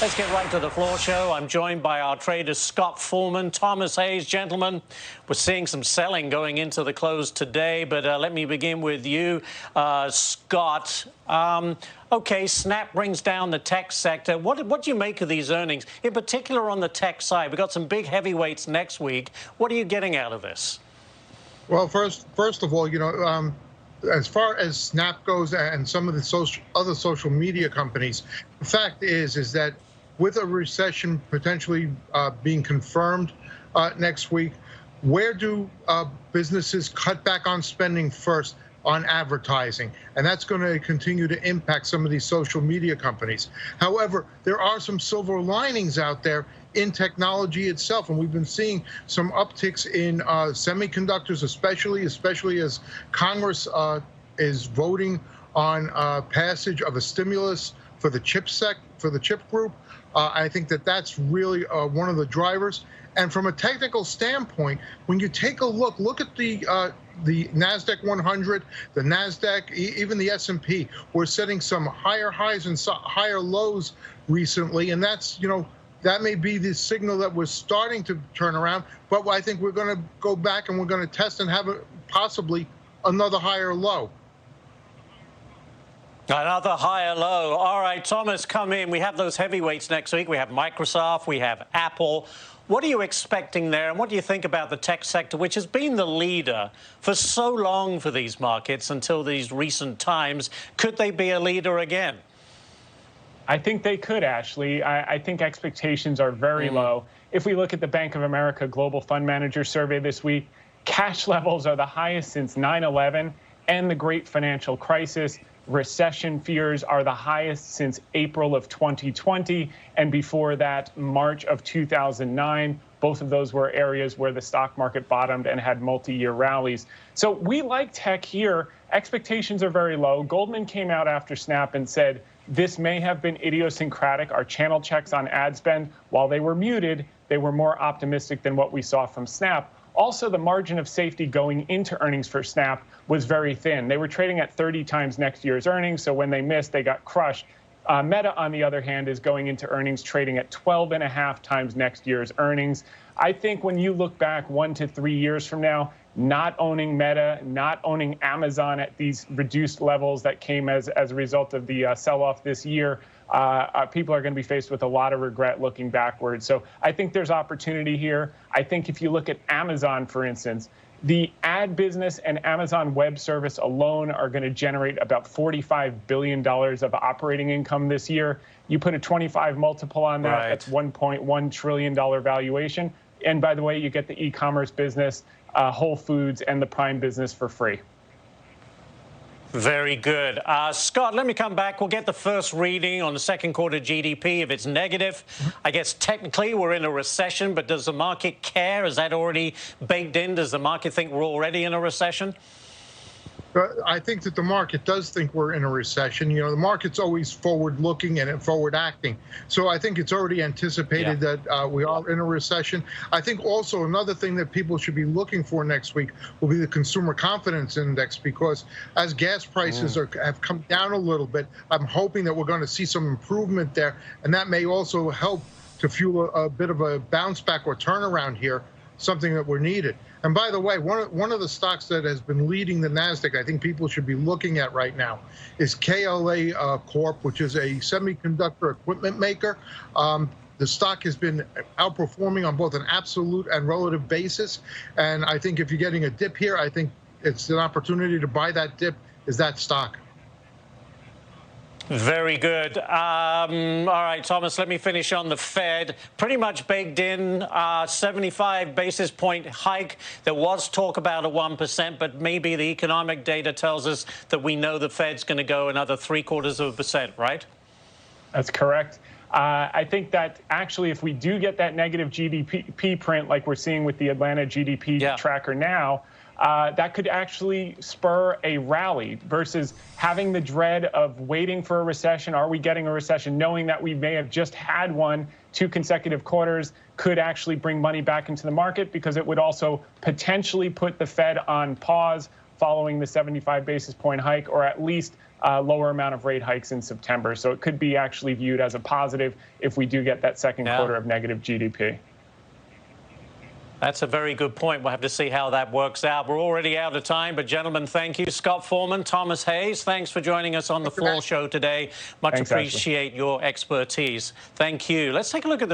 Let's get right to the floor show. I'm joined by our traders Scott Foreman, Thomas Hayes. Gentlemen, we're seeing some selling going into the close today, but let me begin with you, Scott. Okay, Snap brings down the tech sector. What do you make of these earnings, in particular on the tech side? We've got some big heavyweights next week. What are you getting out of this? Well, first of all, as far as Snap goes and some of the other social media companies, the fact is that with a recession potentially being confirmed next week, where do businesses cut back on spending first? On advertising, and that's going to continue to impact some of these social media companies. However, there are some silver linings out there in technology itself, and we've been seeing some upticks in semiconductors, especially as Congress is voting on passage of a stimulus for the chip group. I think that's really one of the drivers. And from a technical standpoint, when you take a look at the NASDAQ 100, the NASDAQ, even the S&P, we're setting some higher highs and higher lows recently, and that's, that may be the signal that we're starting to turn around, but I think we're going to go back and we're going to test and have possibly another higher low. Another higher low. All right, Thomas, come in. We have those heavyweights next week. We have Microsoft, we have Apple. What are you expecting there, and what do you think about the tech sector, which has been the leader for so long for these markets until these recent times? Could they be a leader again? I think they could, Ashley. I think expectations are very low. If we look at the Bank of America Global Fund Manager Survey this week, cash levels are the highest since 9/11 and the Great Financial Crisis. Recession fears are the highest since April of 2020, and before that, March of 2009. Both of those were areas where the stock market bottomed and had multi-year rallies. So we like tech here. Expectations are very low. Goldman came out after Snap and said, this may have been idiosyncratic. Our channel checks on ad spend, while they were muted, they were more optimistic than what we saw from Snap. Also, the margin of safety going into earnings for Snap was very thin. They were trading at 30 times next year's earnings, so when they missed, they got crushed. Meta, on the other hand, is going into earnings trading at 12.5 times next year's earnings. I think when you look back 1 to 3 years from now, not owning Meta, not owning Amazon at these reduced levels that came as a result of the sell-off this year, people are going to be faced with a lot of regret looking backwards. So I think there's opportunity here. I think if you look at Amazon, for instance, the ad business and Amazon Web Service alone are going to generate about $45 billion of operating income this year. You put a 25 multiple on that, that's $1.1 trillion valuation. And by the way, you get the e-commerce business, Whole Foods, and the Prime business for free. Very good. Scott, let me come back. We'll get the first reading on the second quarter GDP. If it's negative, I guess technically we're in a recession, but does the market care? Is that already baked in? Does the market think we're already in a recession? I think that the market does think we're in a recession. The market's always forward-looking and forward-acting. So I think it's already anticipated that we are in a recession. I think also another thing that people should be looking for next week will be the consumer confidence index, because as gas prices have come down a little bit, I'm hoping that we're going to see some improvement there, and that may also help to fuel a bit of a bounce back or turnaround here, something that we're needed. And by the way, one of the stocks that has been leading the NASDAQ, I think people should be looking at right now, is KLA Corp, which is a semiconductor equipment maker. The stock has been outperforming on both an absolute and relative basis. And I think if you're getting a dip here, I think it's an opportunity to buy that dip, is that stock. Very good. All right, Thomas, let me finish on the Fed. Pretty much baked in, 75 basis point hike. There was talk about a 1%, but maybe the economic data tells us that we know the Fed's going to go another 0.75%, right? That's correct. I think that actually if we do get that negative GDP print like we're seeing with the Atlanta GDP tracker now, that could actually spur a rally versus having the dread of waiting for a recession. Are we getting a recession? Knowing that we may have just had one 2 consecutive quarters could actually bring money back into the market, because it would also potentially put the Fed on pause following the 75 basis point hike, or at least a lower amount of rate hikes in September. So it could be actually viewed as a positive if we do get that second quarter of negative GDP. That's a very good point. We'll have to see how that works out. We're already out of time, but gentlemen, thank you. Scott Foreman, Thomas Hayes, thanks for joining us on the Fall Show today. Much appreciate your expertise. Thank you. Let's take a look at the